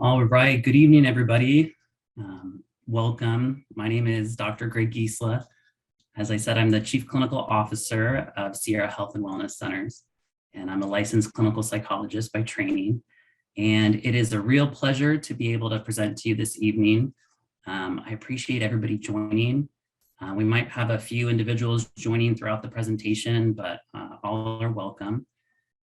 All right, good evening, everybody. Welcome. My name is Dr. Greg Gisla. As I said, I'm the Chief Clinical Officer of Sierra Health and Wellness Centers, and I'm a licensed clinical psychologist by training. And it is a real pleasure to be able to present to you this evening. I appreciate everybody joining. We might have a few individuals joining throughout the presentation, but all are welcome.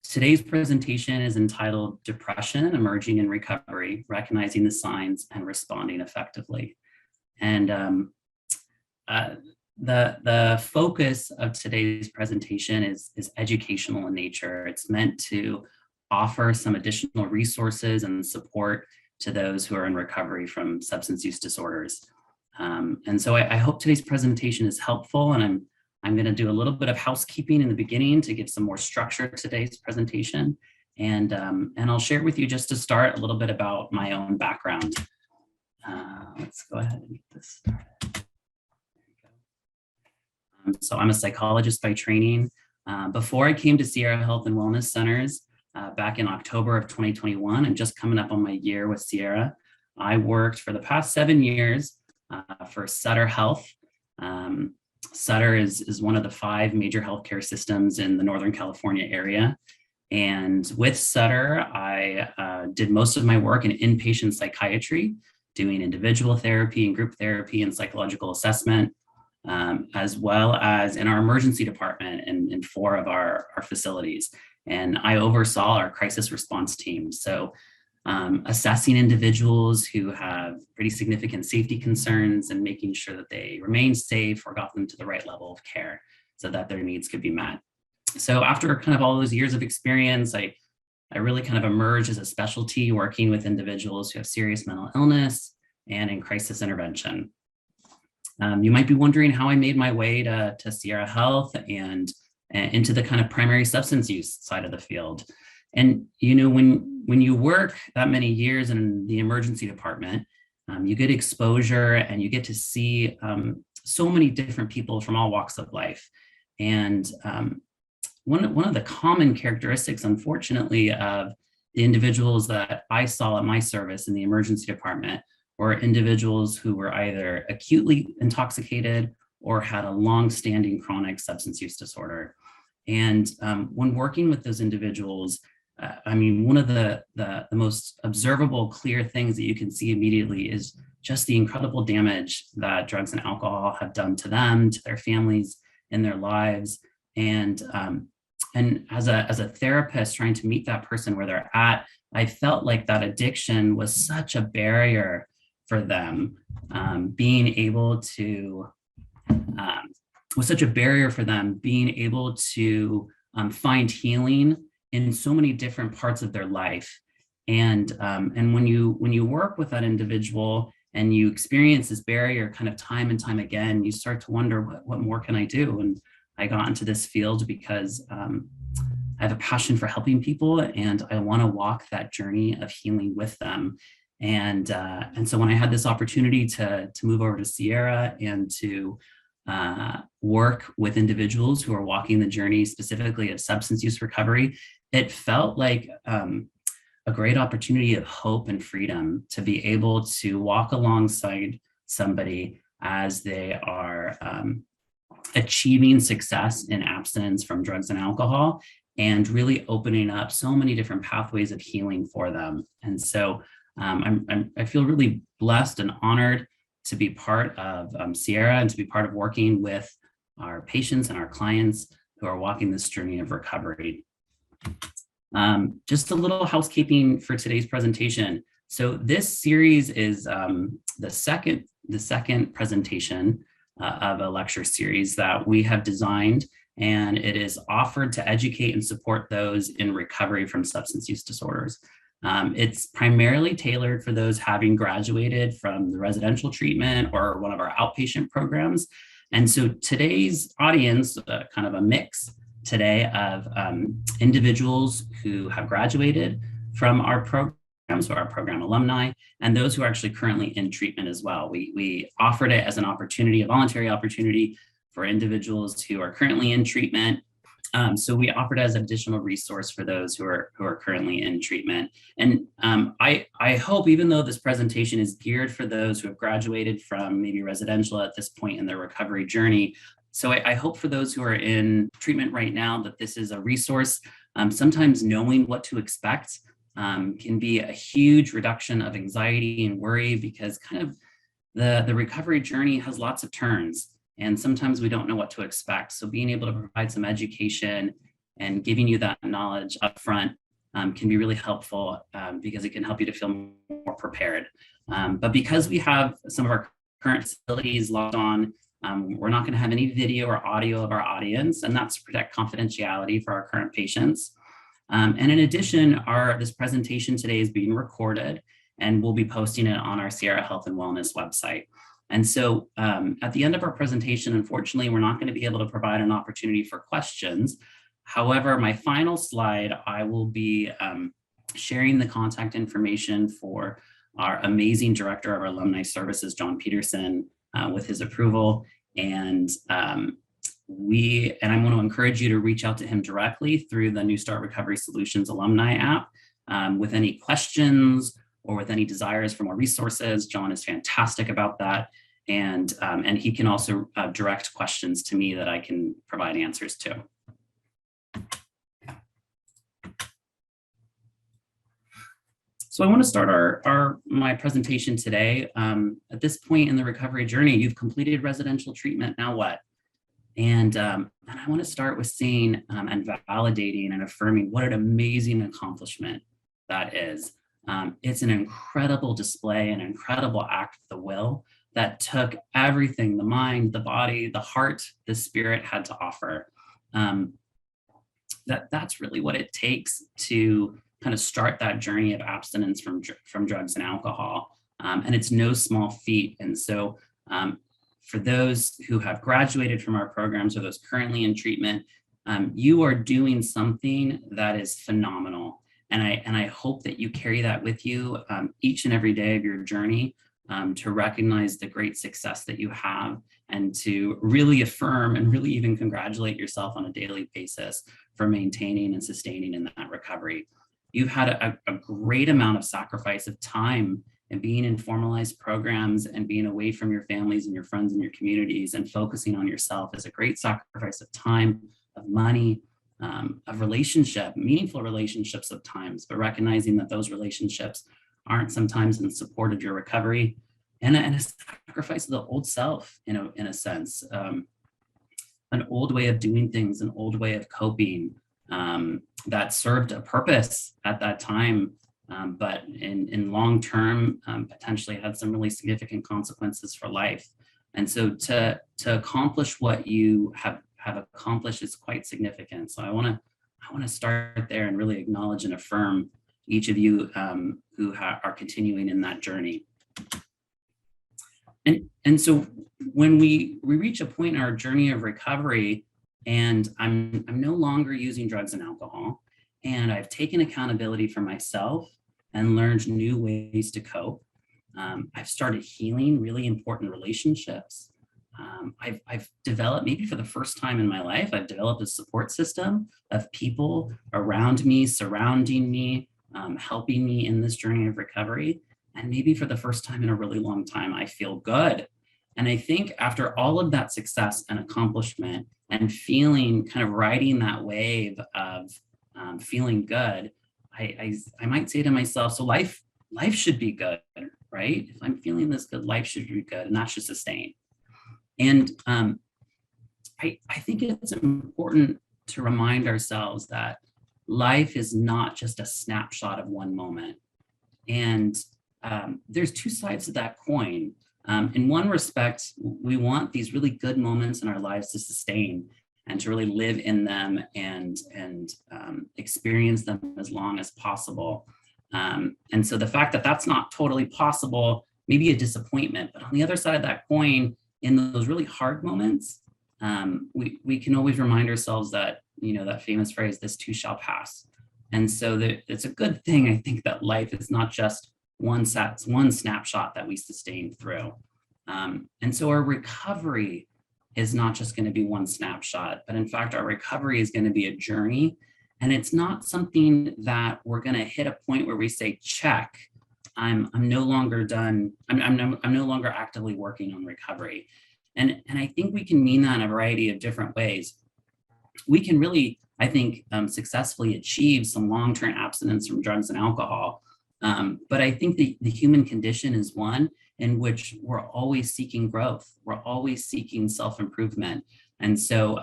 Today's presentation is entitled Depression Emerging in Recovery, Recognizing the Signs and Responding Effectively. And the focus of today's presentation is educational in nature. It's meant to offer some additional resources and support to those who are in recovery from substance use disorders. And so I hope today's presentation is helpful, and I'm going to do a little bit of housekeeping in the beginning to give some more structure to today's presentation. And I'll share with you, just to start, a little bit about my own background. Let's go ahead and get this started. So I'm a psychologist by training. Before I came to Sierra Health and Wellness Centers back in October of 2021, I'm just coming up on my year with Sierra. I worked for the past 7 years for Sutter Health. Sutter is one of the 5 major healthcare systems in the Northern California area. And with Sutter, I did most of my work in inpatient psychiatry, doing individual therapy and group therapy and psychological assessment, as well as in our emergency department in 4 of our facilities. And I oversaw our crisis response team. So assessing individuals who have pretty significant safety concerns and making sure that they remain safe or got them to the right level of care so that their needs could be met. So after kind of all those years of experience, I really kind of emerged as a specialty working with individuals who have serious mental illness and in crisis intervention. You might be wondering how I made my way to Sierra Health and into the kind of primary substance use side of the field. And, you know, when you work that many years in the emergency department, you get exposure and you get to see so many different people from all walks of life. And one of the common characteristics, unfortunately, of the individuals that I saw at my service in the emergency department were individuals who were either acutely intoxicated or had a long-standing chronic substance use disorder. And when working with those individuals, I mean, one of the most observable, clear things that you can see immediately is just the incredible damage that drugs and alcohol have done to them, to their families, in their lives. And as a therapist trying to meet that person where they're at, I felt like that addiction was such a barrier for them, being able to find healing in so many different parts of their life. And when you work with that individual and you experience this barrier kind of time and time again, you start to wonder, what more can I do? And I got into this field because I have a passion for helping people, and I want to walk that journey of healing with them. And so when I had this opportunity to move over to Sierra and to work with individuals who are walking the journey specifically of substance use recovery, it felt like a great opportunity of hope and freedom to be able to walk alongside somebody as they are achieving success in abstinence from drugs and alcohol, and really opening up so many different pathways of healing for them. And so I feel really blessed and honored to be part of Sierra and to be part of working with our patients and our clients who are walking this journey of recovery. Just a little housekeeping for today's presentation. So this series is the second presentation of a lecture series that we have designed, and it is offered to educate and support those in recovery from substance use disorders. It's primarily tailored for those having graduated from the residential treatment or one of our outpatient programs. And so today's audience, kind of a mix today of individuals who have graduated from our programs, or our program alumni, and those who are actually currently in treatment as well. We offered it as an opportunity, a voluntary opportunity for individuals who are currently in treatment So we offered as an additional resource for those who are currently in treatment. And I hope, even though this presentation is geared for those who have graduated from maybe residential at this point in their recovery journey, so I hope for those who are in treatment right now that this is a resource. Sometimes knowing what to expect can be a huge reduction of anxiety and worry, because kind of the recovery journey has lots of turns. And sometimes we don't know what to expect. So being able to provide some education and giving you that knowledge up front can be really helpful, because it can help you to feel more prepared. But because we have some of our current facilities logged on, we're not going to have any video or audio of our audience, and that's to protect confidentiality for our current patients. And in addition, this presentation today is being recorded, and we'll be posting it on our Sierra Health and Wellness website. And so at the end of our presentation, unfortunately, we're not going to be able to provide an opportunity for questions. However, my final slide, I will be sharing the contact information for our amazing Director of our Alumni Services, John Peterson, with his approval. And I want to encourage you to reach out to him directly through the New Start Recovery Solutions alumni app with any questions or with any desires for more resources. John is fantastic about that. And he can also direct questions to me that I can provide answers to. So I want to start my presentation today. At this point in the recovery journey, you've completed residential treatment, now what? And I want to start with saying and validating and affirming what an amazing accomplishment that is. It's an incredible display, an incredible act of the will that took everything, the mind, the body, the heart, the spirit had to offer. That's really what it takes to kind of start that journey of abstinence from drugs and alcohol. And it's no small feat. And so for those who have graduated from our programs or those currently in treatment, you are doing something that is phenomenal. And I hope that you carry that with you each and every day of your journey, to recognize the great success that you have, and to really affirm and really even congratulate yourself on a daily basis for maintaining and sustaining in that recovery. You've had a great amount of sacrifice of time and being in formalized programs and being away from your families and your friends and your communities, and focusing on yourself is a great sacrifice of time, of money, of relationship, meaningful relationships of times, but recognizing that those relationships aren't sometimes in support of your recovery, and a sacrifice of the old self, in a sense, an old way of doing things, an old way of coping that served a purpose at that time, but in long term potentially had some really significant consequences for life. And so to accomplish what you have accomplished is quite significant. So I want to start there and really acknowledge and affirm each of you who are continuing in that journey. And so when we reach a point in our journey of recovery, and I'm no longer using drugs and alcohol, and I've taken accountability for myself and learned new ways to cope. I've started healing really important relationships. I've developed, maybe for the first time in my life, I've developed a support system of people around me, surrounding me, helping me in this journey of recovery. And maybe for the first time in a really long time, I feel good. And I think after all of that success and accomplishment and feeling, kind of riding that wave of feeling good, I might say to myself, so life should be good, right? If I'm feeling this good, life should be good, and that should sustain. And I think it's important to remind ourselves that life is not just a snapshot of one moment. And there's two sides to that coin. In one respect, we want these really good moments in our lives to sustain and to really live in them and experience them as long as possible. And so the fact that that's not totally possible may be a disappointment, but on the other side of that coin, in those really hard moments, we can always remind ourselves that, that famous phrase, this too shall pass. And so it's a good thing, I think, that life is not just one snapshot that we sustain through. And so our recovery is not just going to be one snapshot, but in fact, our recovery is going to be a journey. And it's not something that we're going to hit a point where we say, check, I'm no longer done. I'm no longer actively working on recovery. And I think we can mean that in a variety of different ways. We can really, I think, successfully achieve some long-term abstinence from drugs and alcohol. But I think the human condition is one in which we're always seeking growth. We're always seeking self-improvement. And so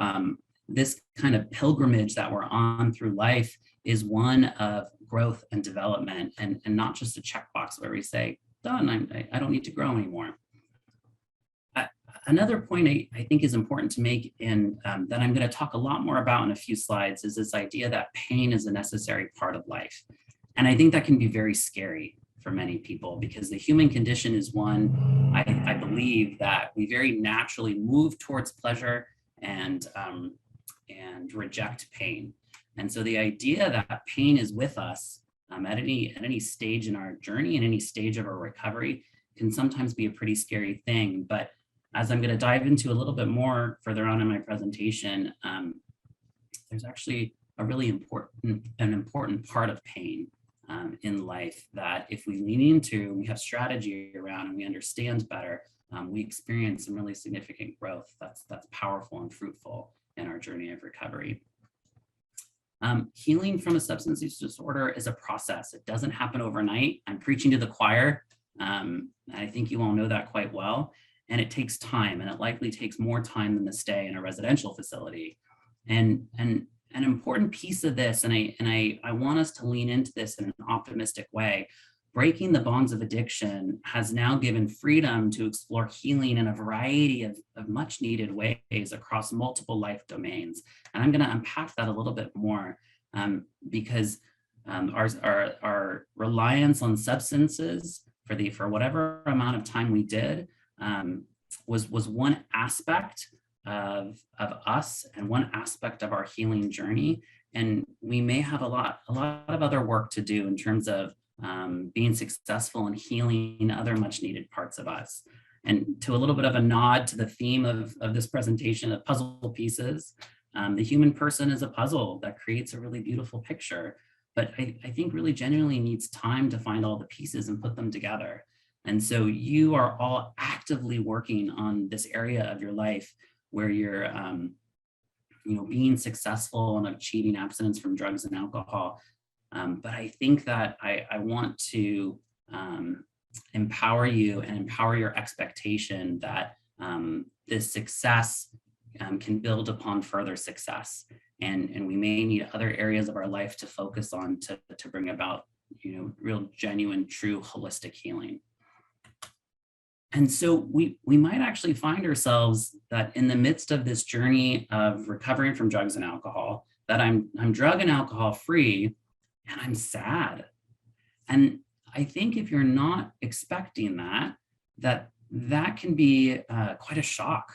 this kind of pilgrimage that we're on through life is one of growth and development, and not just a checkbox where we say, done, I don't need to grow anymore. Another point I think is important to make, and that I'm going to talk a lot more about in a few slides, is this idea that pain is a necessary part of life. And I think that can be very scary for many people, because the human condition is one, I believe, that we very naturally move towards pleasure and reject pain. And so the idea that pain is with us at any stage in our journey, in any stage of our recovery, can sometimes be a pretty scary thing. But as I'm going to dive into a little bit more further on in my presentation, there's actually a really important part of pain in life that if we lean into, we have strategy around, and we understand better, we experience some really significant growth that's powerful and fruitful in our journey of recovery. Healing from a substance use disorder is a process. It doesn't happen overnight. I'm preaching to the choir. I think you all know that quite well. And it takes time, and it likely takes more time than the stay in a residential facility. And an important piece of this, and I want us to lean into this in an optimistic way, breaking the bonds of addiction has now given freedom to explore healing in a variety of much needed ways across multiple life domains. And I'm going to unpack that a little bit more because our reliance on substances for whatever amount of time we did was one aspect of us and one aspect of our healing journey. And we may have a lot of other work to do in terms of being successful in healing other much needed parts of us. And to a little bit of a nod to the theme of this presentation of puzzle pieces, the human person is a puzzle that creates a really beautiful picture, but I think really genuinely needs time to find all the pieces and put them together. And so you are all actively working on this area of your life where you're being successful in achieving abstinence from drugs and alcohol. But I think that I want to empower you and empower your expectation that this success can build upon further success. And we may need other areas of our life to focus on to bring about, real, genuine, true, holistic healing. And so we might actually find ourselves that in the midst of this journey of recovering from drugs and alcohol, that I'm drug and alcohol free, and I'm sad. And I think if you're not expecting that can be quite a shock.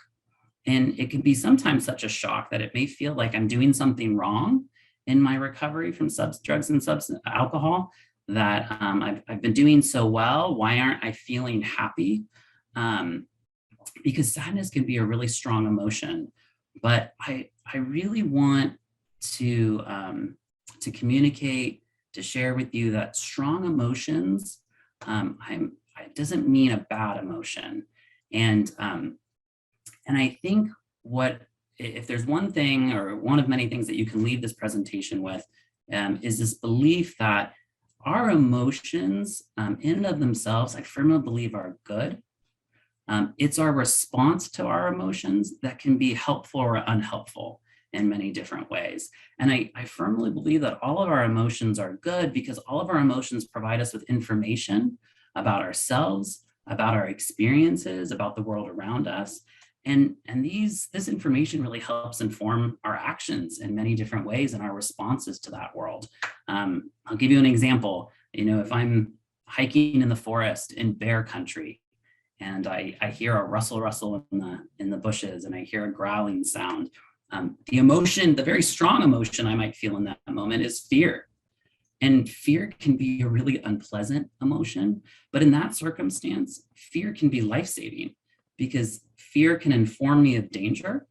And it can be sometimes such a shock that it may feel like I'm doing something wrong in my recovery from drugs and alcohol, that I've been doing so well. Why aren't I feeling happy? Because sadness can be a really strong emotion. But I really want to communicate, to share with you that strong emotions, it doesn't mean a bad emotion. And I think if there's one thing or one of many things that you can leave this presentation with, is this belief that our emotions in and of themselves, I firmly believe, are good. It's our response to our emotions that can be helpful or unhelpful in many different ways. And I firmly believe that all of our emotions are good because all of our emotions provide us with information about ourselves, about our experiences, about the world around us. And this information really helps inform our actions in many different ways and our responses to that world. I'll give you an example. If I'm hiking in the forest in bear country, and I hear a rustle in the bushes, and I hear a growling sound, the very strong emotion I might feel in that moment is fear. And fear can be a really unpleasant emotion, but in that circumstance, fear can be life-saving, because fear can inform me of danger.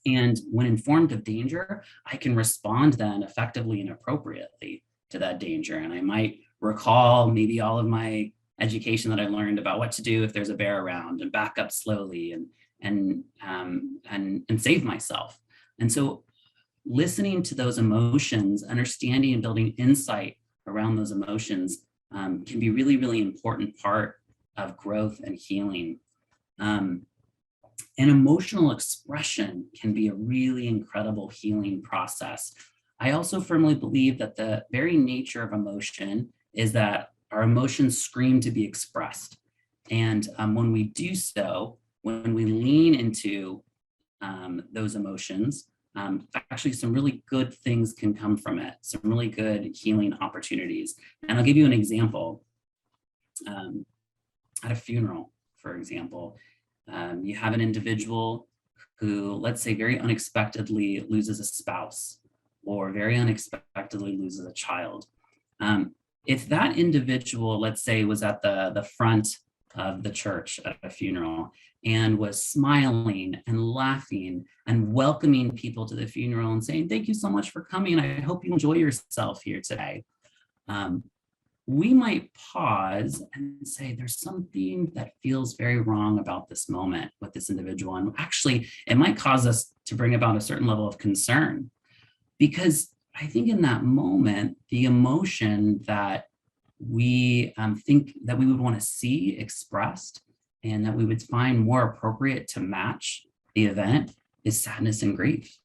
And when informed of danger, I can respond then effectively and appropriately to that danger. And I might recall maybe all of my education that I learned about what to do if there's a bear around, and back up slowly and save myself. And so listening to those emotions, understanding and building insight around those emotions can be really, really important part of growth and healing. And emotional expression can be a really incredible healing process. I also firmly believe that the very nature of emotion is that our emotions scream to be expressed. And when we do so, when we lean into those emotions, actually some really good things can come from it, some really good healing opportunities. And I'll give you an example. At a funeral, for example, you have an individual who, let's say, very unexpectedly loses a spouse, or very unexpectedly loses a child. If that individual, let's say, was at the front of the church at a funeral and was smiling and laughing and welcoming people to the funeral and saying, "Thank you so much for coming. I hope you enjoy yourself here today." We might pause and say, there's something that feels very wrong about this moment with this individual. And actually, it might cause us to bring about a certain level of concern, because I think in that moment, the emotion that we think that we would want to see expressed and that we would find more appropriate to match the event is sadness and grief.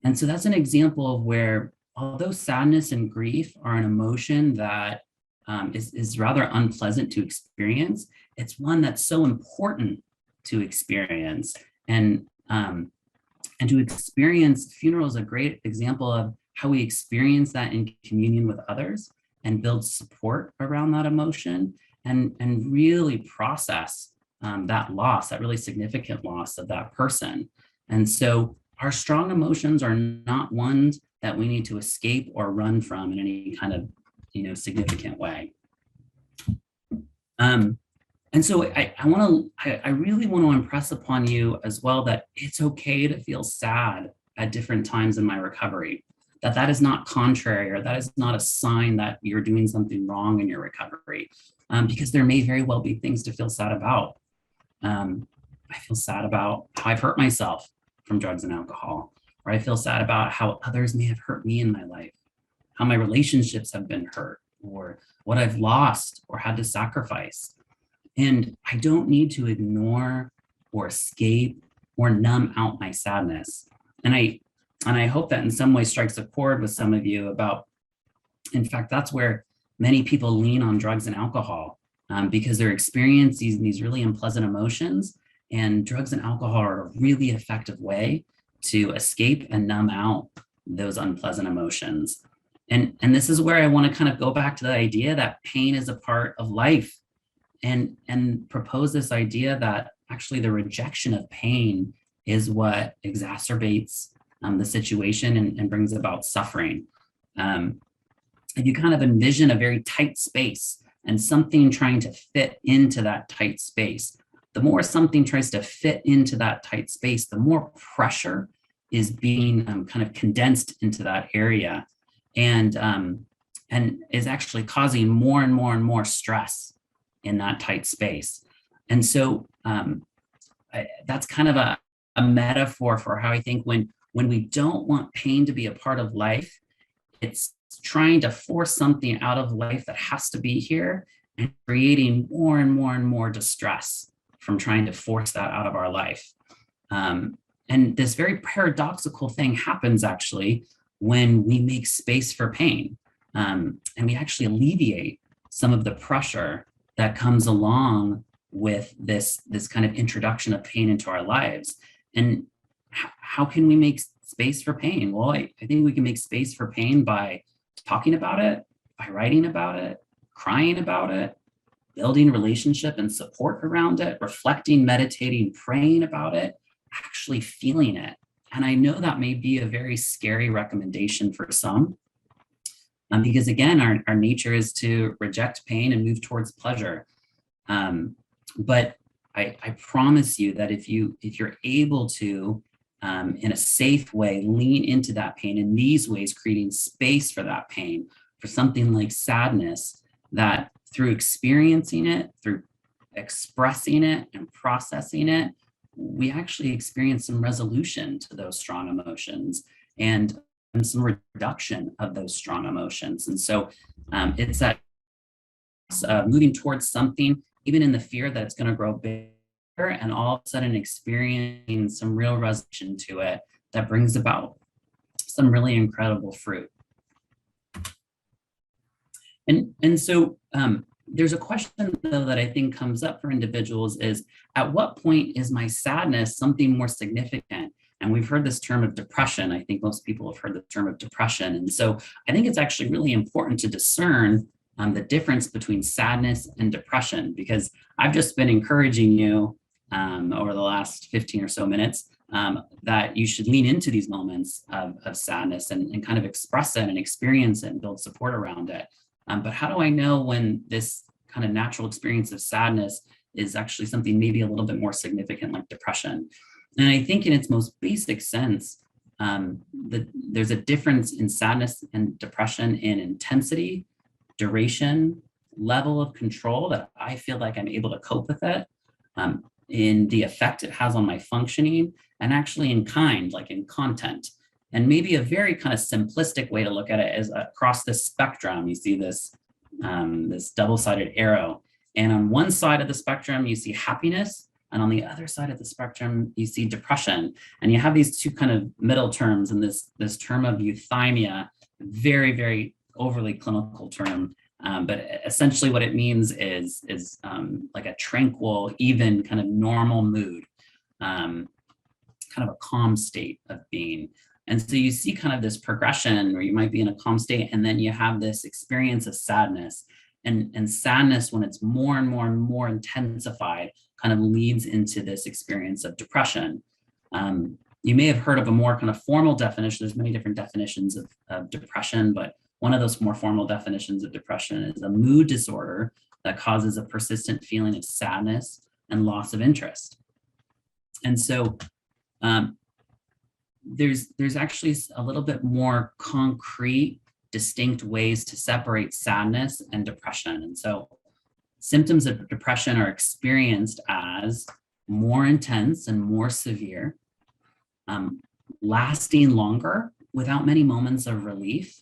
And so that's an example of where, although sadness and grief are an emotion that is rather unpleasant to experience, it's one that's so important to experience. And to experience, funeral is a great example of how we experience that in communion with others and build support around that emotion, and really process that loss, that really significant loss of that person. And so our strong emotions are not ones that we need to escape or run from in any kind of significant way. And so I really want to impress upon you as well that it's okay to feel sad at different times in my recovery, that is not contrary, or that is not a sign that you're doing something wrong in your recovery, because there may very well be things to feel sad about. I feel sad about how I've hurt myself from drugs and alcohol, or I feel sad about how others may have hurt me in my life, how my relationships have been hurt, or what I've lost or had to sacrifice. And I don't need to ignore or escape or numb out my sadness. And I hope that in some way strikes a chord with some of you about, in fact, that's where many people lean on drugs and alcohol, because they're experiencing these really unpleasant emotions, and drugs and alcohol are a really effective way to escape and numb out those unpleasant emotions. And this is where I want to kind of go back to the idea that pain is a part of life, and propose this idea that actually the rejection of pain is what exacerbates the situation and brings about suffering. If you kind of envision a very tight space and something trying to fit into that tight space, the more something tries to fit into that tight space, the more pressure is being kind of condensed into that area, and is actually causing more and more and more stress in that tight space. And so that's kind of a metaphor for how I think when we don't want pain to be a part of life, it's trying to force something out of life that has to be here, and creating more and more and more distress from trying to force that out of our life. And this very paradoxical thing happens actually when we make space for pain, and we actually alleviate some of the pressure that comes along with this kind of introduction of pain into our lives. And how can we make space for pain? Well, I think we can make space for pain by talking about it, by writing about it, crying about it, building relationship and support around it, reflecting, meditating, praying about it, actually feeling it. And I know that may be a very scary recommendation for some, because again, our nature is to reject pain and move towards pleasure. But I promise you that if you're able to, in a safe way, lean into that pain in these ways, creating space for that pain, for something like sadness, that through experiencing it, through expressing it and processing it, we actually experience some resolution to those strong emotions and some reduction of those strong emotions. And so it's that moving towards something, even in the fear that it's going to grow bigger, and all of a sudden experiencing some real resolution to it that brings about some really incredible fruit. And so there's a question, though, that I think comes up for individuals is, at what point is my sadness something more significant? And we've heard this term of depression. I think most people have heard the term of depression. And so I think it's actually really important to discern the difference between sadness and depression, because I've just been encouraging you over the last 15 or so minutes that you should lean into these moments of sadness and kind of express it and experience it and build support around it. But how do I know when this kind of natural experience of sadness is actually something maybe a little bit more significant, like depression? And I think in its most basic sense, there's a difference in sadness and depression in intensity, duration, level of control that I feel like I'm able to cope with it, in the effect it has on my functioning, and actually in kind, like in content. And maybe a very kind of simplistic way to look at it is across this spectrum, you see this, this double-sided arrow. And on one side of the spectrum, you see happiness. And on the other side of the spectrum, you see depression. And you have these two kind of middle terms, and this term of euthymia, very, very overly clinical term. But essentially what it means is like a tranquil, even kind of normal mood, kind of a calm state of being. And so you see kind of this progression where you might be in a calm state, and then you have this experience of sadness. And sadness, when it's more and more and more intensified, kind of leads into this experience of depression. You may have heard of a more kind of formal definition. There's many different definitions of depression, but one of those more formal definitions of depression is a mood disorder that causes a persistent feeling of sadness and loss of interest. And so there's actually a little bit more concrete, distinct ways to separate sadness and depression. And so symptoms of depression are experienced as more intense and more severe, lasting longer without many moments of relief.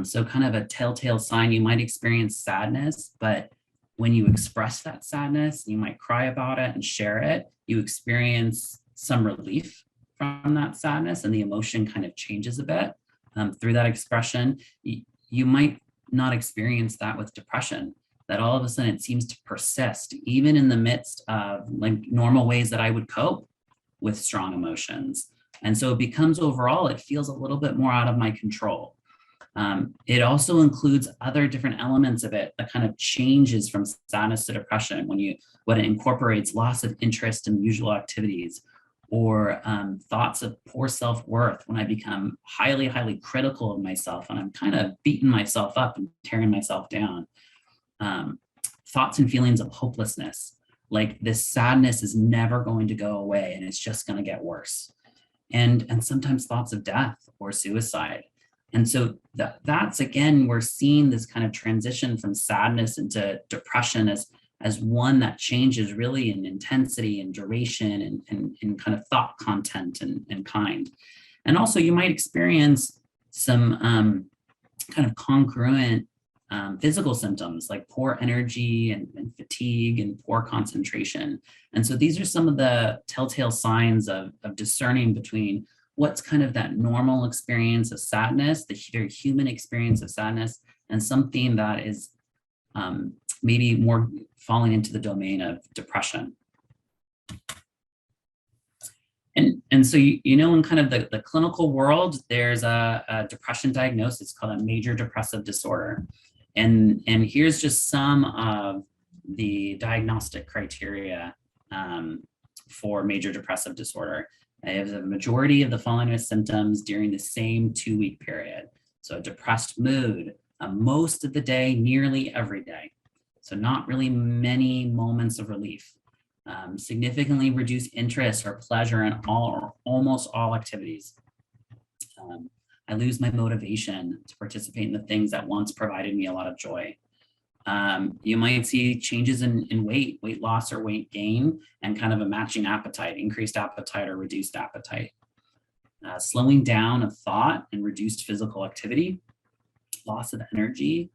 So kind of a telltale sign, you might experience sadness, but when you express that sadness, you might cry about it and share it, you experience some relief from that sadness, and the emotion kind of changes a bit through that expression. You might not experience that with depression, that all of a sudden it seems to persist, even in the midst of like normal ways that I would cope with strong emotions. And so it becomes, overall, it feels a little bit more out of my control. It also includes other different elements of it that kind of changes from sadness to depression when it incorporates loss of interest in usual activities, or thoughts of poor self-worth when I become highly, highly critical of myself and I'm kind of beating myself up and tearing myself down. Thoughts and feelings of hopelessness, like this sadness is never going to go away and it's just going to get worse. And sometimes thoughts of death or suicide. And so that's, again, we're seeing this kind of transition from sadness into depression as one that changes really in intensity and duration and kind of thought content and kind. And also you might experience some kind of congruent physical symptoms like poor energy and fatigue and poor concentration. And so these are some of the telltale signs of discerning between what's kind of that normal experience of sadness, the very human experience of sadness, and something that is maybe more falling into the domain of depression. And so, you know, in kind of the clinical world, there's a depression diagnosis called a major depressive disorder. And here's just some of the diagnostic criteria for major depressive disorder. I have the majority of the following symptoms during the same 2-week period. So a depressed mood, most of the day, nearly every day. So not really many moments of relief. significantly reduce interest or pleasure in all or almost all activities. I lose my motivation to participate in the things that once provided me a lot of joy. You might see changes in weight loss or weight gain, and kind of a matching appetite, increased appetite or reduced appetite. Slowing down of thought and reduced physical activity, loss of energy,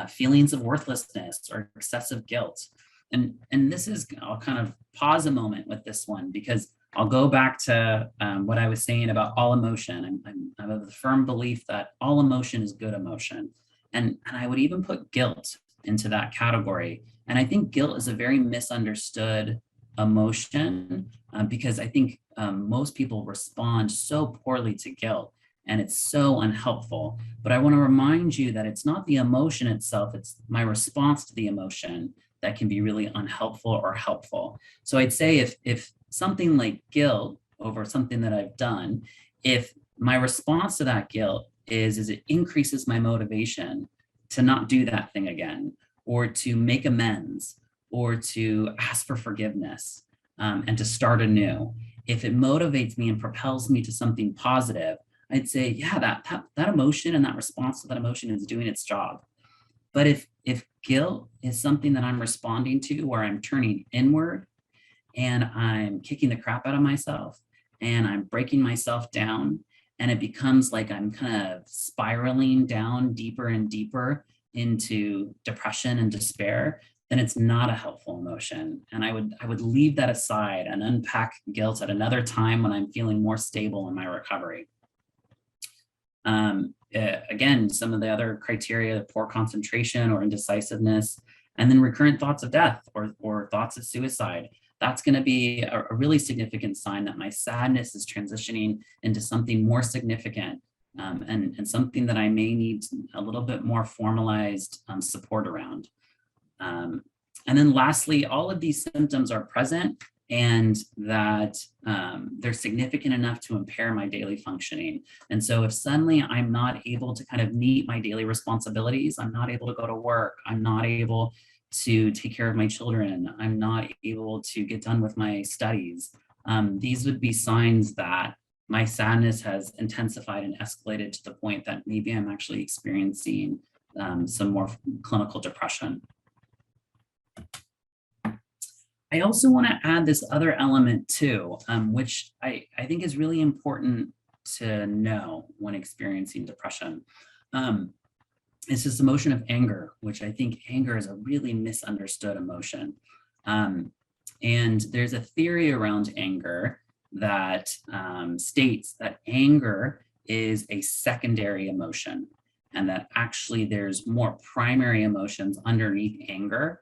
feelings of worthlessness or excessive guilt. And this is, I'll kind of pause a moment with this one, because I'll go back to what I was saying about all emotion. I'm of the firm belief that all emotion is good emotion. And I would even put guilt into that category. And I think guilt is a very misunderstood emotion, because I think most people respond so poorly to guilt, and it's so unhelpful. But I want to remind you that it's not the emotion itself, it's my response to the emotion that can be really unhelpful or helpful. So I'd say if something like guilt over something that I've done, if my response to that guilt is it increases my motivation to not do that thing again, or to make amends, or to ask for forgiveness, and to start anew. If it motivates me and propels me to something positive, I'd say, yeah, that emotion and that response to that emotion is doing its job. But if guilt is something that I'm responding to, where I'm turning inward and I'm kicking the crap out of myself and I'm breaking myself down, and it becomes like I'm kind of spiraling down deeper and deeper into depression and despair, then it's not a helpful emotion. And I would leave that aside and unpack guilt at another time when I'm feeling more stable in my recovery. Again, some of the other criteria: poor concentration or indecisiveness, and then recurrent thoughts of death or thoughts of suicide. That's going to be a really significant sign that my sadness is transitioning into something more significant, and something that I may need a little bit more formalized support around. And then lastly, all of these symptoms are present, and that they're significant enough to impair my daily functioning. And so if suddenly I'm not able to kind of meet my daily responsibilities, I'm not able to go to work, I'm not able to take care of my children, I'm not able to get done with my studies, these would be signs that my sadness has intensified and escalated to the point that maybe I'm actually experiencing some more clinical depression. I also want to add this other element too, which I think is really important to know when experiencing depression. It's this emotion of anger, which I think anger is a really misunderstood emotion. And there's a theory around anger that states that anger is a secondary emotion, and that actually there's more primary emotions underneath anger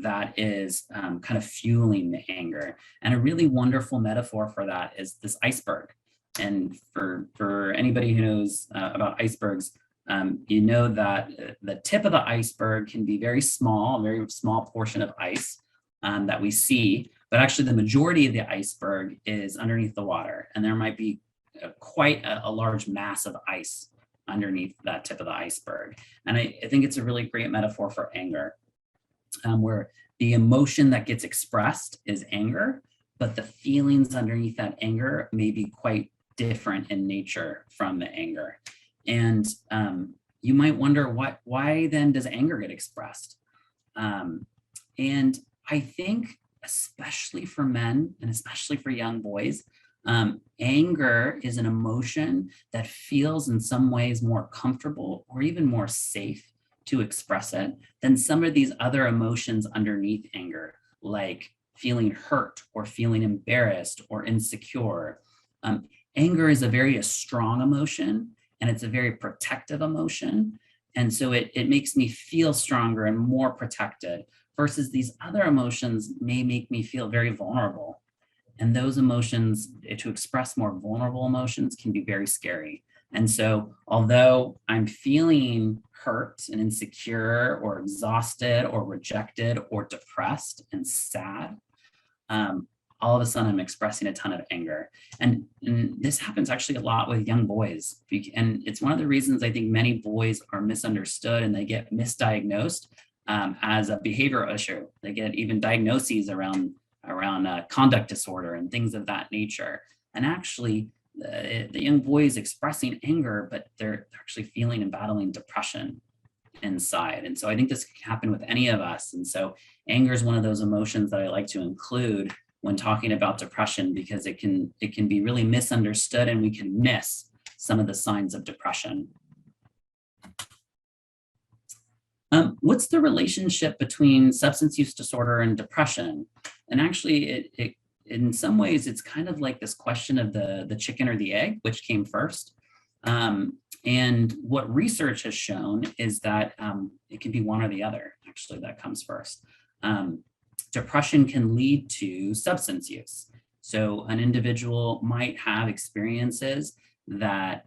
that is kind of fueling the anger. And a really wonderful metaphor for that is this iceberg. And for anybody who knows about icebergs, you know that the tip of the iceberg can be very small, a very small portion of ice that we see, but actually the majority of the iceberg is underneath the water. And there might be quite a large mass of ice underneath that tip of the iceberg. And I think it's a really great metaphor for anger, where the emotion that gets expressed is anger, but the feelings underneath that anger may be quite different in nature from the anger. And you might wonder, why then does anger get expressed? And I think, especially for men and especially for young boys, anger is an emotion that feels in some ways more comfortable or even more safe to express it than some of these other emotions underneath anger, like feeling hurt or feeling embarrassed or insecure. Anger is a strong emotion, and it's a very protective emotion. And so it makes me feel stronger and more protected, versus these other emotions may make me feel very vulnerable. And those emotions, to express more vulnerable emotions, can be very scary. And so although I'm feeling hurt and insecure or exhausted or rejected or depressed and sad, all of a sudden I'm expressing a ton of anger. And this happens actually a lot with young boys. And it's one of the reasons I think many boys are misunderstood and they get misdiagnosed, as a behavioral issue. They get even diagnoses around conduct disorder and things of that nature. And actually, the young boy is expressing anger, but they're actually feeling and battling depression inside. And so I think this can happen with any of us. And so anger is one of those emotions that I like to include when talking about depression, because it can be really misunderstood and we can miss some of the signs of depression. What's the relationship between substance use disorder and depression? And actually, in some ways, it's kind of like this question of the chicken or the egg, which came first. And what research has shown is that it can be one or the other, actually, that comes first. Depression can lead to substance use. So an individual might have experiences that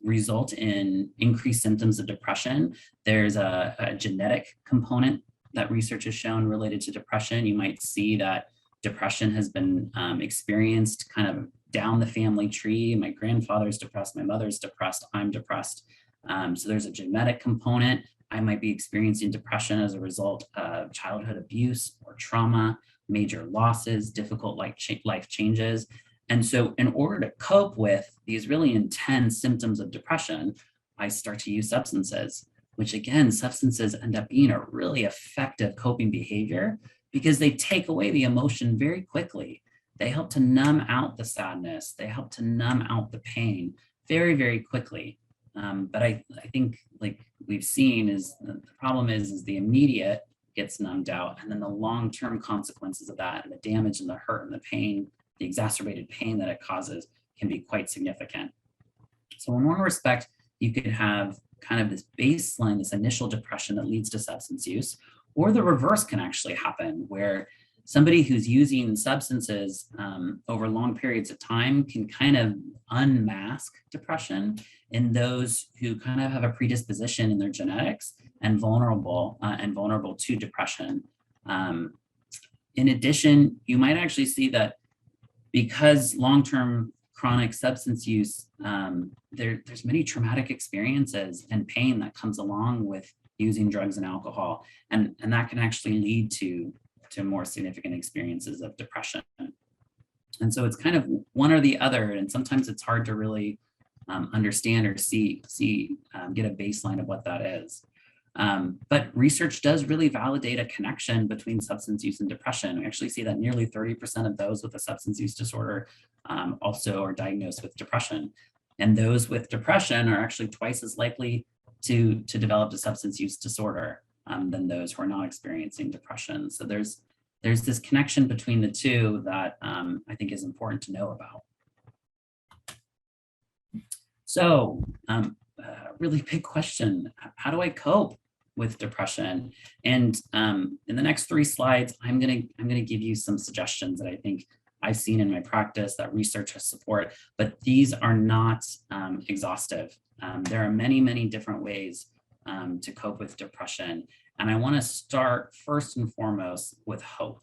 result in increased symptoms of depression. There's a genetic component that research has shown related to depression. You might see that depression has been experienced kind of down the family tree. My grandfather's depressed, my mother's depressed, I'm depressed. So there's a genetic component. I might be experiencing depression as a result of childhood abuse or trauma, major losses, difficult life changes. And so in order to cope with these really intense symptoms of depression, I start to use substances, which again, substances end up being a really effective coping behavior because they take away the emotion very quickly. They help to numb out the sadness. They help to numb out the pain very, very quickly. But I think, like we've seen, is the problem is the immediate gets numbed out, and then the long-term consequences of that and the damage and the hurt and the pain, the exacerbated pain that it causes, can be quite significant. So in one respect, you could have kind of this baseline, this initial depression that leads to substance use, or the reverse can actually happen, where somebody who's using substances over long periods of time can kind of unmask depression in those who kind of have a predisposition in their genetics and vulnerable to depression. In addition, you might actually see that because long-term chronic substance use, there's many traumatic experiences and pain that comes along with using drugs and alcohol, and that can actually lead to more significant experiences of depression. And so it's kind of one or the other, and sometimes it's hard to really understand or get a baseline of what that is. But research does really validate a connection between substance use and depression. We actually see that nearly 30% of those with a substance use disorder also are diagnosed with depression. And those with depression are actually twice as likely to develop a substance use disorder than those who are not experiencing depression. So there's this connection between the two that I think is important to know about. So really big question, how do I cope with depression? And in the next 3 slides, I'm gonna give you some suggestions that I think I've seen in my practice that research has support, but these are not exhaustive. There are many, many different ways to cope with depression. And I want to start first and foremost with hope.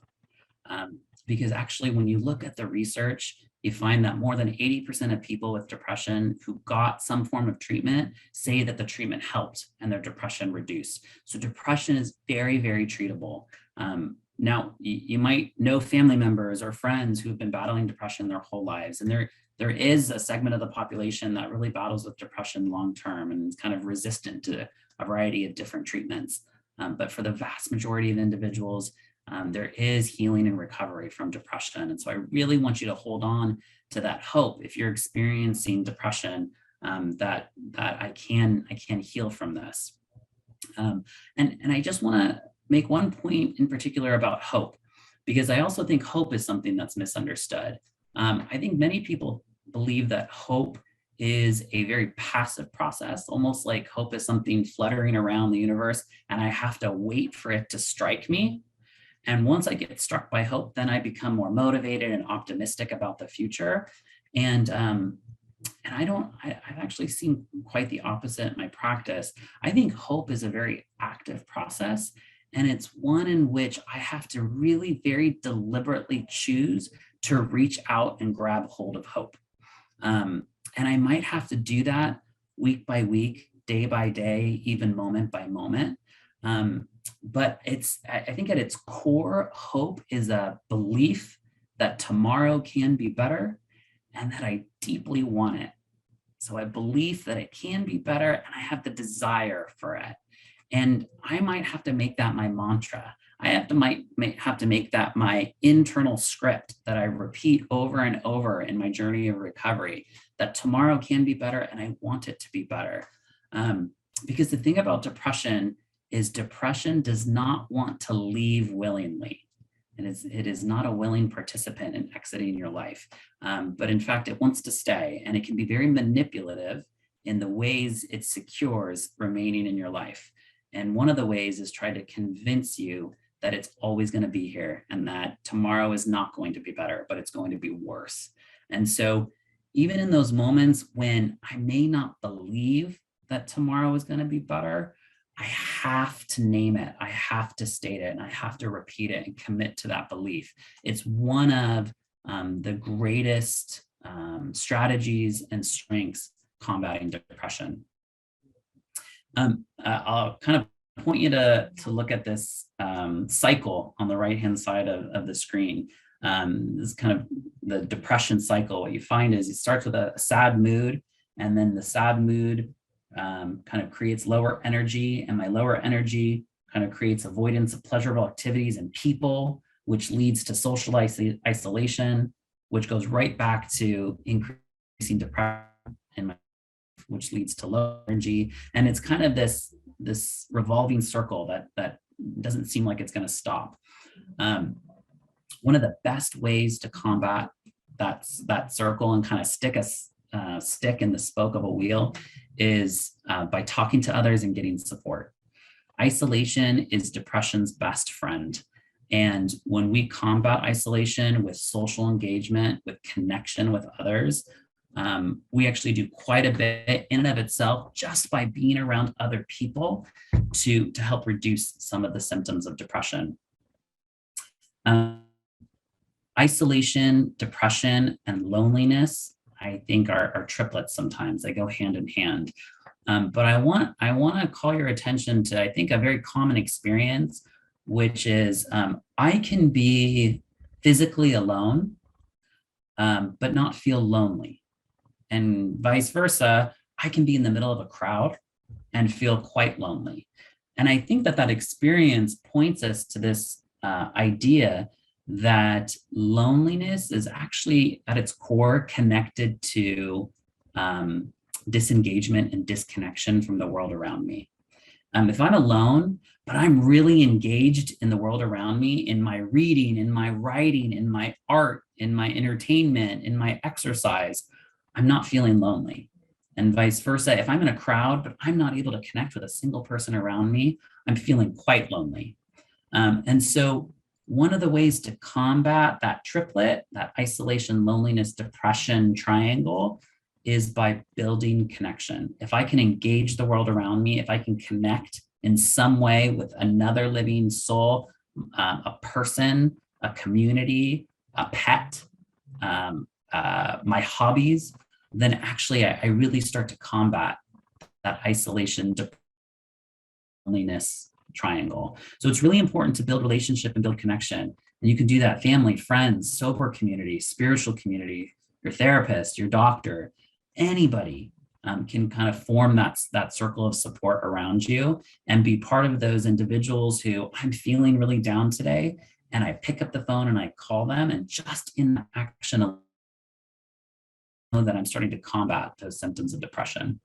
Because actually, when you look at the research, you find that more than 80% of people with depression who got some form of treatment say that the treatment helped and their depression reduced. So depression is very, very treatable. Now, you might know family members or friends who've been battling depression their whole lives. And there is a segment of the population that really battles with depression long-term and is kind of resistant to a variety of different treatments. But for the vast majority of individuals, there is healing and recovery from depression. And so I really want you to hold on to that hope if you're experiencing depression, that I can heal from this. And I just want to make one point in particular about hope, because I also think hope is something that's misunderstood. I think many people believe that hope is a very passive process, almost like hope is something fluttering around the universe and I have to wait for it to strike me. And once I get struck by hope, then I become more motivated and optimistic about the future. And I've actually seen quite the opposite in my practice. I think hope is a very active process, and it's one in which I have to really very deliberately choose to reach out and grab hold of hope. And I might have to do that week by week, day by day, even moment by moment. But I think at its core, hope is a belief that tomorrow can be better and that I deeply want it. So I believe that it can be better and I have the desire for it. And I might have to make that my mantra. Might have to make that my internal script that I repeat over and over in my journey of recovery, that tomorrow can be better and I want it to be better. Because the thing about depression is depression does not want to leave willingly. It is not a willing participant in exiting your life. But in fact, it wants to stay, and it can be very manipulative in the ways it secures remaining in your life. And one of the ways is try to convince you that it's always going to be here and that tomorrow is not going to be better, but it's going to be worse. And so even in those moments when I may not believe that tomorrow is going to be better, I have to name it, I have to state it, and I have to repeat it and commit to that belief. It's one of the greatest strategies and strengths combating depression. I'll kind of point you to look at this cycle on the right-hand side of the screen. This is kind of the depression cycle. What you find is it starts with a sad mood, and then the sad mood kind of creates lower energy, and my lower energy kind of creates avoidance of pleasurable activities and people, which leads to social isolation, which goes right back to increasing depression, which leads to low energy. And it's kind of this revolving circle that doesn't seem like it's going to stop. One of the best ways to combat that circle and kind of stick in the spoke of a wheel is by talking to others and getting support. Isolation is depression's best friend. And when we combat isolation with social engagement, with connection with others, we actually do quite a bit in and of itself just by being around other people to help reduce some of the symptoms of depression. Isolation, depression, and loneliness, I think are triplets sometimes. They go hand in hand. But I want to call your attention to, I think, a very common experience, which is I can be physically alone, but not feel lonely. And vice versa, I can be in the middle of a crowd and feel quite lonely. And I think that experience points us to this idea that loneliness is actually at its core connected to disengagement and disconnection from the world around me. If I'm alone, but I'm really engaged in the world around me, in my reading, in my writing, in my art, in my entertainment, in my exercise, I'm not feeling lonely. And vice versa, if I'm in a crowd, but I'm not able to connect with a single person around me, I'm feeling quite lonely. And so one of the ways to combat that triplet, that isolation, loneliness, depression triangle, is by building connection. If I can engage the world around me, if I can connect in some way with another living soul, a person, a community, a pet, my hobbies, then actually I really start to combat that isolation, loneliness triangle. So it's really important to build relationship and build connection. And you can do that family, friends, sober community, spiritual community, your therapist, your doctor, anybody can kind of form that circle of support around you and be part of those individuals who, I'm feeling really down today, and I pick up the phone and I call them, and just in the action of that I'm starting to combat those symptoms of depression.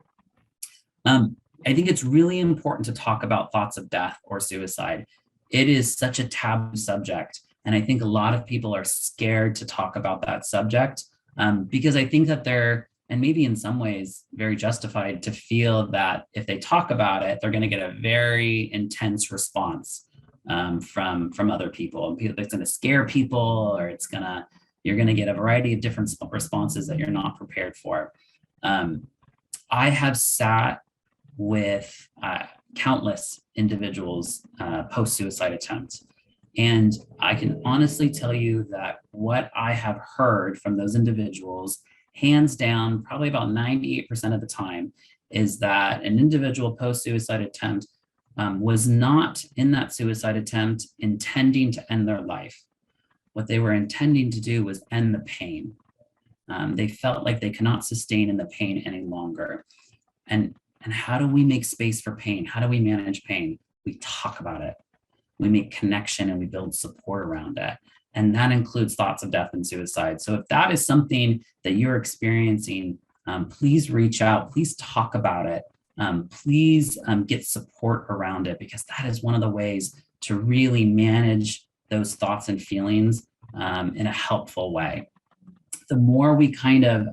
I think it's really important to talk about thoughts of death or suicide. It is such a taboo subject. And I think a lot of people are scared to talk about that subject because I think that they're, and maybe in some ways, very justified to feel that if they talk about it, they're going to get a very intense response from other people. And it's going to scare people, or you're going to get a variety of different responses that you're not prepared for. I have sat with countless individuals post-suicide attempts. And I can honestly tell you that what I have heard from those individuals, hands down, probably about 98% of the time, is that an individual post-suicide attempt was not in that suicide attempt intending to end their life. What they were intending to do was end the pain. They felt like they cannot sustain in the pain any longer. And how do we make space for pain? How do we manage pain? We talk about it. We make connection and we build support around it. And that includes thoughts of death and suicide. So if that is something that you're experiencing, please reach out, please talk about it. Please get support around it, because that is one of the ways to really manage those thoughts and feelings in a helpful way. The more we kind of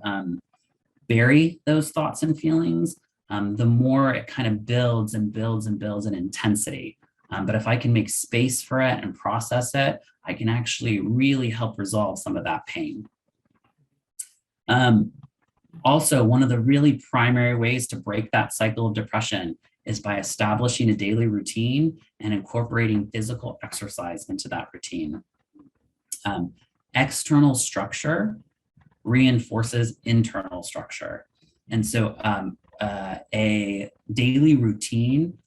bury those thoughts and feelings, the more it kind of builds and builds and builds in intensity. But if I can make space for it and process it, I can actually really help resolve some of that pain. Also, one of the really primary ways to break that cycle of depression is by establishing a daily routine and incorporating physical exercise into that routine. External structure reinforces internal structure. And so a daily routine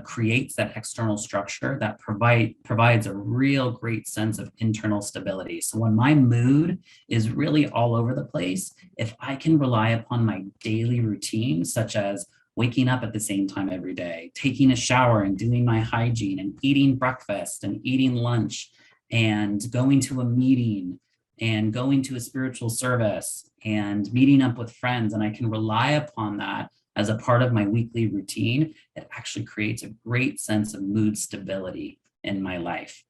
creates that external structure that provides a real great sense of internal stability. So when my mood is really all over the place, if I can rely upon my daily routine, such as waking up at the same time every day, taking a shower and doing my hygiene, and eating breakfast and eating lunch, and going to a meeting and going to a spiritual service and meeting up with friends, and I can rely upon that as a part of my weekly routine, it actually creates a great sense of mood stability in my life.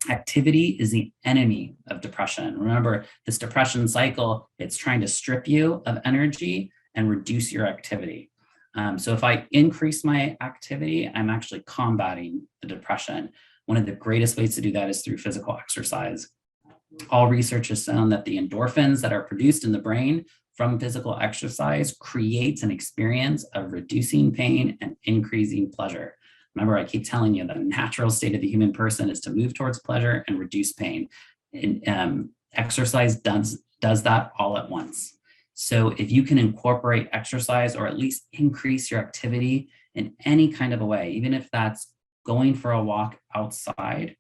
Activity is the enemy of depression. Remember, this depression cycle, it's trying to strip you of energy and reduce your activity. So if I increase my activity, I'm actually combating the depression. One of the greatest ways to do that is through physical exercise. All research has shown that the endorphins that are produced in the brain from physical exercise creates an experience of reducing pain and increasing pleasure. Remember, I keep telling you the natural state of the human person is to move towards pleasure and reduce pain. And, exercise does that all at once. So if you can incorporate exercise, or at least increase your activity in any kind of a way, even if that's going for a walk outside,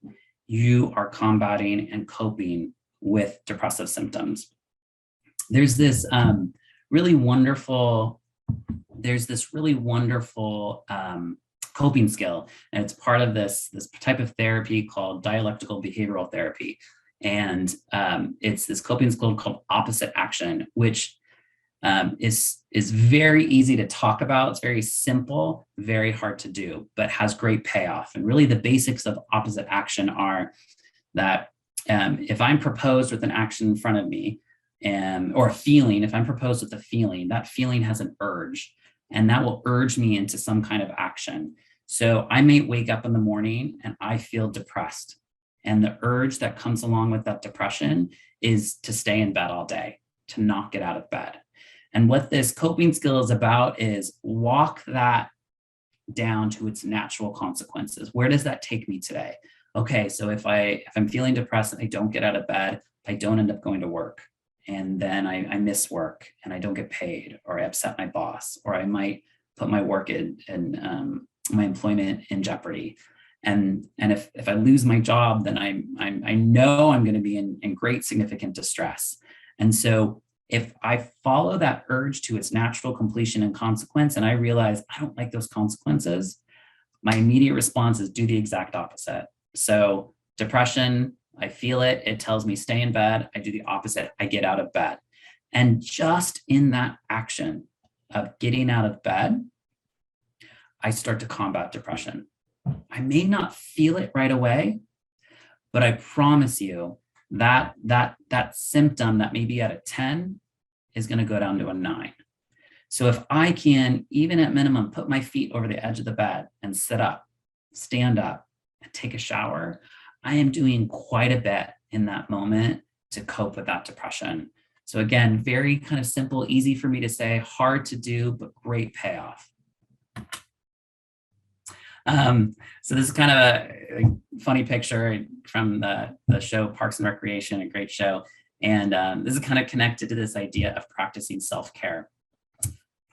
you are combating and coping with depressive symptoms. There's this really wonderful coping skill, and it's part of this type of therapy called dialectical behavioral therapy. And it's this coping skill called opposite action, which is very easy to talk about. It's very simple, very hard to do, but has great payoff. And really the basics of opposite action are that if I'm proposed with an action in front of me, or a feeling, if I'm proposed with a feeling, that feeling has an urge, and that will urge me into some kind of action. So I may wake up in the morning and I feel depressed. And the urge that comes along with that depression is to stay in bed all day, to not get out of bed. And what this coping skill is about is walk that down to its natural consequences. Where does that take me today? Okay, so if I'm feeling depressed and I don't get out of bed, I don't end up going to work. And then I miss work and I don't get paid, or I upset my boss, or I might put my work in my employment in jeopardy. And if I lose my job, then I know I'm going to be in great significant distress. And so if I follow that urge to its natural completion and consequence, and I realize I don't like those consequences, my immediate response is do the exact opposite. So depression, I feel it, it tells me stay in bed, I do the opposite, I get out of bed. And just in that action of getting out of bed, I start to combat depression. I may not feel it right away, but I promise you that symptom that may be at a 10 is going to go down to a 9. So if I can, even at minimum, put my feet over the edge of the bed and sit up, stand up, and take a shower, I am doing quite a bit in that moment to cope with that depression. So again, very kind of simple, easy for me to say, hard to do, but great payoff. So this is kind of a funny picture from the show Parks and Recreation, a great show. And this is kind of connected to this idea of practicing self-care.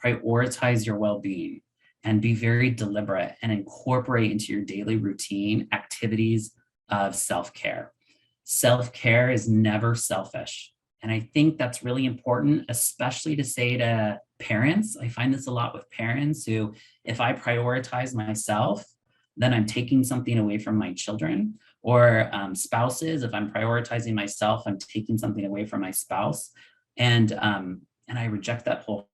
Prioritize your well-being. and be very deliberate and incorporate into your daily routine activities of self-care. Self-care is never selfish. And I think that's really important, especially to say to parents. I find this a lot with parents who, if I prioritize myself, then I'm taking something away from my children. Or spouses, if I'm prioritizing myself, I'm taking something away from my spouse. And I reject that whole.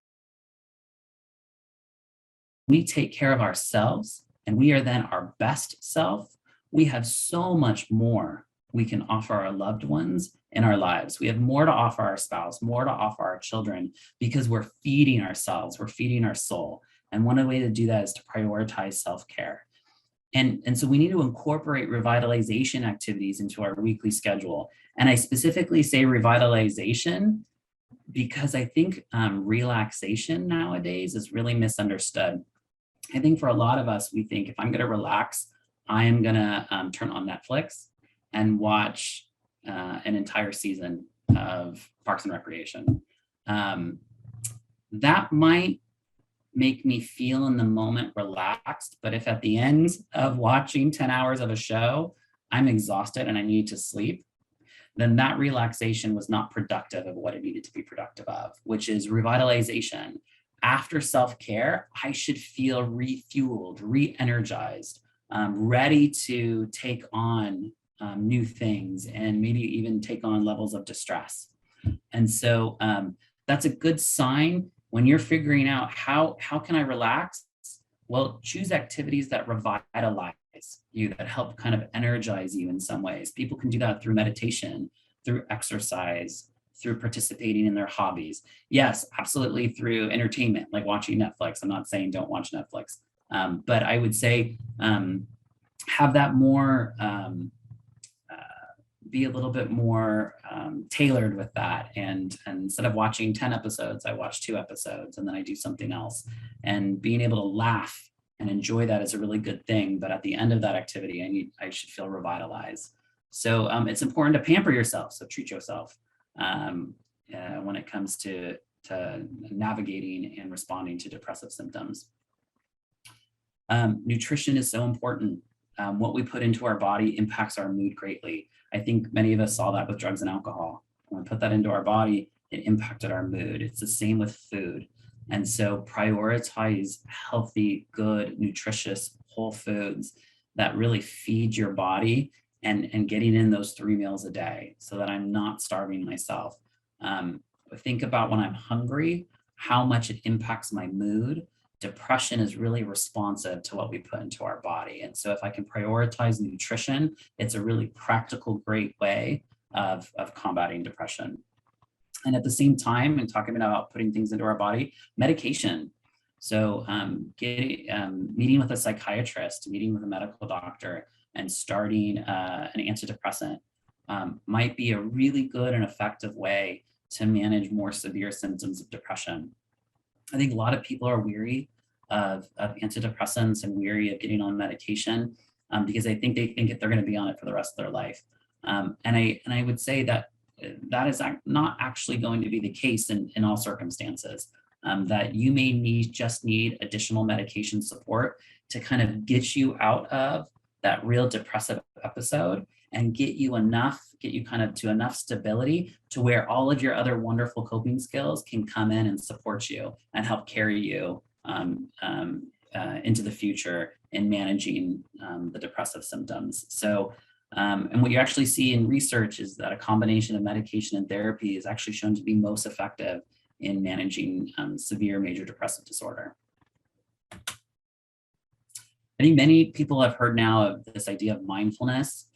We take care of ourselves and we are then our best self. We have so much more we can offer our loved ones in our lives. We have more to offer our spouse, more to offer our children, because we're feeding ourselves, we're feeding our soul. And one way to do that is to prioritize self-care. And so we need to incorporate revitalization activities into our weekly schedule. And I specifically say revitalization because I think relaxation nowadays is really misunderstood. I think for a lot of us, we think if I'm going to relax, I am going to turn on Netflix and watch an entire season of Parks and Recreation. That might make me feel in the moment relaxed, but if at the end of watching 10 hours of a show, I'm exhausted and I need to sleep, then that relaxation was not productive of what it needed to be productive of, which is revitalization. After self-care, I should feel refueled, re-energized, ready to take on new things and maybe even take on levels of distress. And so that's a good sign when you're figuring out how can I relax? Well, choose activities that revitalize you, that help kind of energize you in some ways. People can do that through meditation, through exercise, through participating in their hobbies. Yes, absolutely through entertainment, like watching Netflix. I'm not saying don't watch Netflix, but I would say have that more, be a little bit more tailored with that. And instead of watching 10 episodes, I watch 2 episodes and then I do something else. And being able to laugh and enjoy that is a really good thing. But at the end of that activity, I should feel revitalized. So it's important to pamper yourself. So treat yourself when it comes to navigating and responding to depressive symptoms. Nutrition is so important. What we put into our body impacts our mood greatly. I think many of us saw that with drugs and alcohol. When we put that into our body, it impacted our mood. It's the same with food. And so prioritize healthy, good, nutritious, whole foods that really feed your body and getting in those 3 meals a day so that I'm not starving myself. Think about when I'm hungry, how much it impacts my mood. Depression is really responsive to what we put into our body. And so if I can prioritize nutrition, it's a really practical, great way of combating depression. And at the same time, and talking about putting things into our body, medication. So meeting with a psychiatrist, meeting with a medical doctor, and starting an antidepressant might be a really good and effective way to manage more severe symptoms of depression. I think a lot of people are weary of antidepressants and weary of getting on medication because they think they're going to be on it for the rest of their life. And I would say that is not actually going to be the case in all circumstances. That you may just need additional medication support to kind of get you out of that real depressive episode and get you kind of to enough stability to where all of your other wonderful coping skills can come in and support you and help carry you into the future in managing the depressive symptoms. So, and what you actually see in research is that a combination of medication and therapy is actually shown to be most effective in managing severe major depressive disorder. I think many people have heard now of this idea of mindfulness,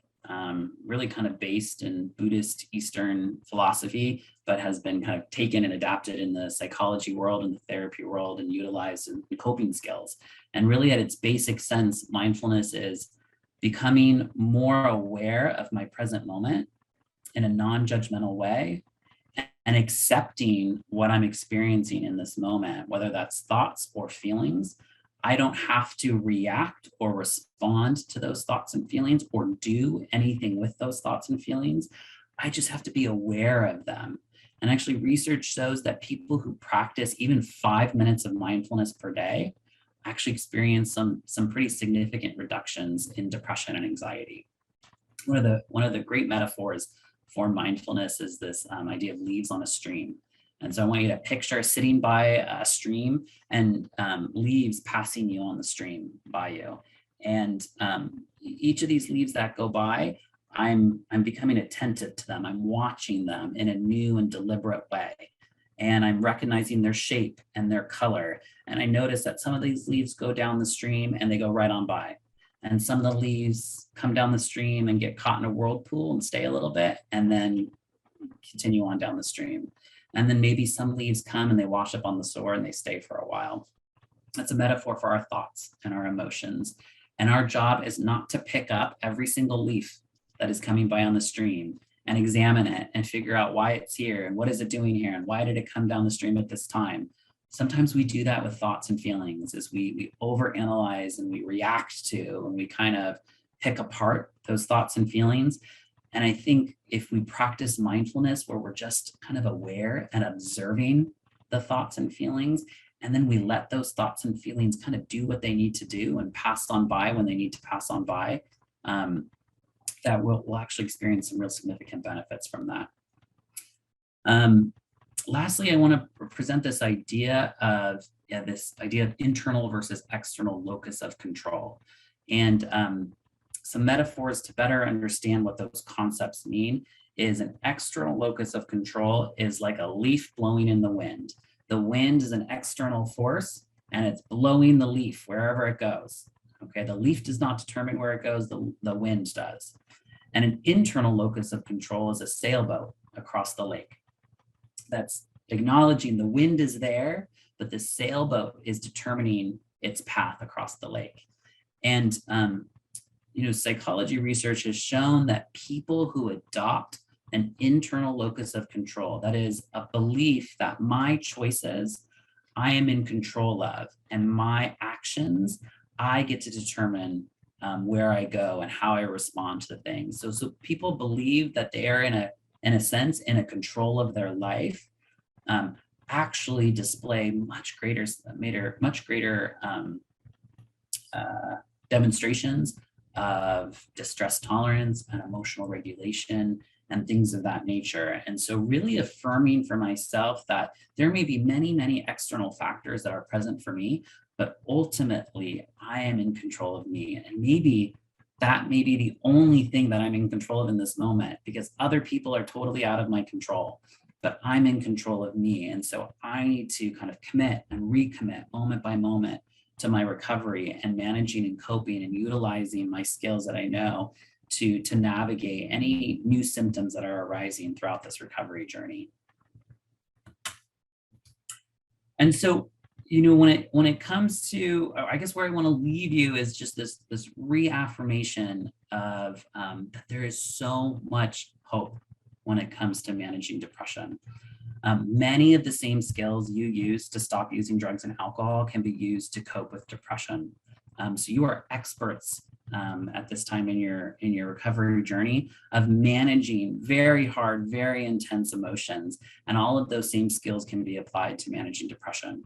really kind of based in Buddhist Eastern philosophy, but has been kind of taken and adapted in the psychology world and the therapy world and utilized in coping skills. And really at its basic sense, mindfulness is becoming more aware of my present moment in a non-judgmental way and accepting what I'm experiencing in this moment, whether that's thoughts or feelings. I don't have to react or respond to those thoughts and feelings or do anything with those thoughts and feelings. I just have to be aware of them. And actually research shows that people who practice even 5 minutes of mindfulness per day actually experienced some pretty significant reductions in depression and anxiety. One of the great metaphors for mindfulness is this idea of leaves on a stream. And so I want you to picture sitting by a stream and leaves passing you on the stream by you. And each of these leaves that go by, I'm becoming attentive to them. I'm watching them in a new and deliberate way. And I'm recognizing their shape and their color. And I notice that some of these leaves go down the stream and they go right on by. And some of the leaves come down the stream and get caught in a whirlpool and stay a little bit and then continue on down the stream. And then maybe some leaves come and they wash up on the shore and they stay for a while. That's a metaphor for our thoughts and our emotions. And our job is not to pick up every single leaf that is coming by on the stream and examine it and figure out why it's here and what is it doing here and why did it come down the stream at this time. Sometimes we do that with thoughts and feelings, as we overanalyze and we react to and we kind of pick apart those thoughts and feelings. And I think if we practice mindfulness where we're just kind of aware and observing the thoughts and feelings, and then we let those thoughts and feelings kind of do what they need to do and pass on by when they need to pass on by, that we'll actually experience some real significant benefits from that. Lastly, I want to present this idea of internal versus external locus of control, and some metaphors to better understand what those concepts mean. Is an external locus of control is like a leaf blowing in the wind. The wind is an external force and it's blowing the leaf wherever it goes. Okay, the leaf does not determine where it goes, the wind does. And an internal locus of control is a sailboat across the lake. That's acknowledging the wind is there, but the sailboat is determining its path across the lake. And psychology research has shown that people who adopt an internal locus of control, that is a belief that my choices I am in control of, and my actions, I get to determine where I go and how I respond to things. So people believe that they are in a sense in a control of their life, actually display much greater demonstrations of distress tolerance and emotional regulation and things of that nature. And so really affirming for myself that there may be many, many external factors that are present for me, but ultimately I am in control of me. And maybe that may be the only thing that I'm in control of in this moment, because other people are totally out of my control, but I'm in control of me. And so I need to kind of commit and recommit moment by moment to my recovery and managing and coping and utilizing my skills that I know to navigate any new symptoms that are arising throughout this recovery journey. And so, when it comes to, I guess where I want to leave you is just this reaffirmation of that there is so much hope when it comes to managing depression. Many of the same skills you use to stop using drugs and alcohol can be used to cope with depression. So you are experts at this time in your recovery journey of managing very hard, very intense emotions, and all of those same skills can be applied to managing depression.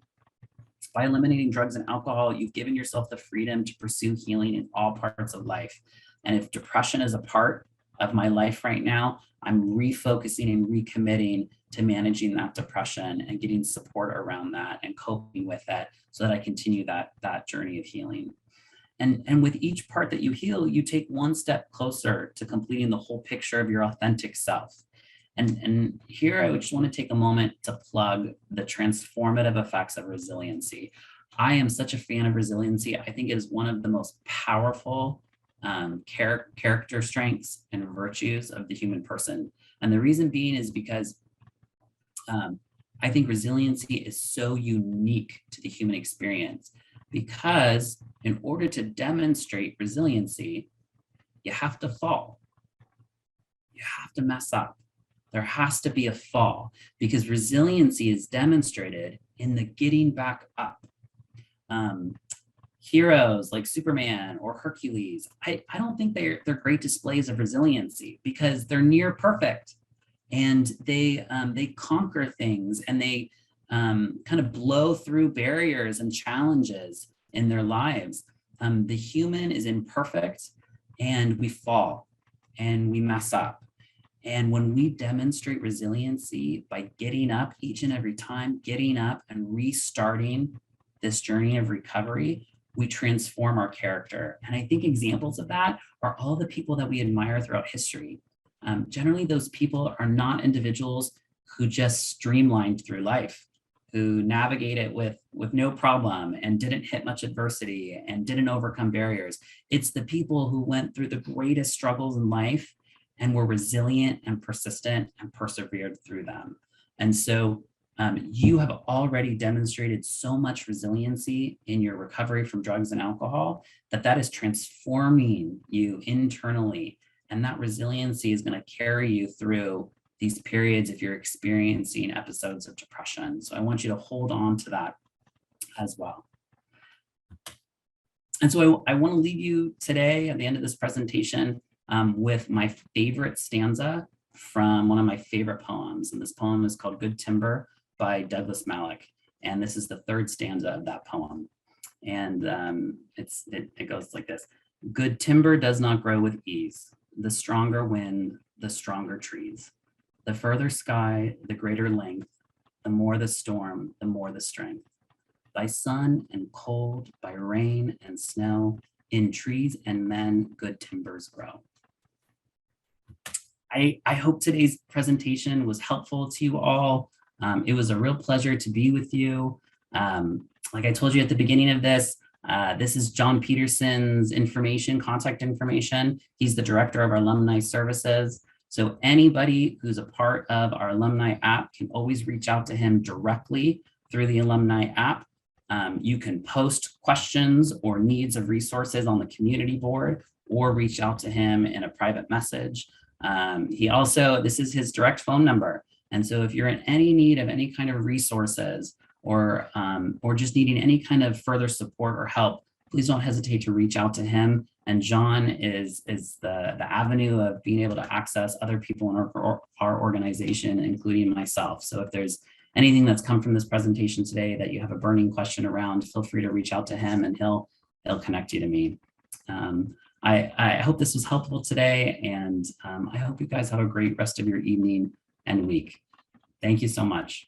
By eliminating drugs and alcohol, you've given yourself the freedom to pursue healing in all parts of life. And if depression is a part of my life right now, I'm refocusing and recommitting to managing that depression and getting support around that and coping with that so that I continue that journey of healing. And with each part that you heal, you take one step closer to completing the whole picture of your authentic self. And here I just want to take a moment to plug the transformative effects of resiliency. I am such a fan of resiliency. I think it is one of the most powerful character strengths and virtues of the human person. And the reason being is because I think resiliency is so unique to the human experience, because in order to demonstrate resiliency, you have to fall. You have to mess up. There has to be a fall, because resiliency is demonstrated in the getting back up. Heroes like Superman or Hercules, I don't think they're great displays of resiliency, because they're near perfect, and they conquer things, and they kind of blow through barriers and challenges in their lives. The human is imperfect, and we fall and we mess up. And when we demonstrate resiliency by getting up each and every time, getting up and restarting this journey of recovery, we transform our character. And I think examples of that are all the people that we admire throughout history. Generally, those people are not individuals who just streamlined through life, who navigate it with no problem and didn't hit much adversity and didn't overcome barriers. It's the people who went through the greatest struggles in life and were resilient and persistent and persevered through them. And so you have already demonstrated so much resiliency in your recovery from drugs and alcohol that is transforming you internally. And that resiliency is going to carry you through these periods if you're experiencing episodes of depression. So I want you to hold on to that as well. And so I want to leave you today at the end of this presentation with my favorite stanza from one of my favorite poems. And this poem is called Good Timber by Douglas Mallock. And this is the third stanza of that poem. And it goes like this. Good timber does not grow with ease. The stronger wind, the stronger trees. The further sky, the greater length. The more the storm, the more the strength. By sun and cold, by rain and snow, in trees and men, good timbers grow. I hope today's presentation was helpful to you all. It was a real pleasure to be with you. Like I told you at the beginning of this is John Peterson's contact information. He's the director of our alumni services. So anybody who's a part of our alumni app can always reach out to him directly through the alumni app. You can post questions or needs of resources on the community board or reach out to him in a private message. This is his direct phone number. And so if you're in any need of any kind of resources or just needing any kind of further support or help, please don't hesitate to reach out to him. And John is the avenue of being able to access other people in our organization, including myself. So if there's anything that's come from this presentation today that you have a burning question around, feel free to reach out to him and he'll connect you to me. I hope this was helpful today, and I hope you guys have a great rest of your evening and week. Thank you so much.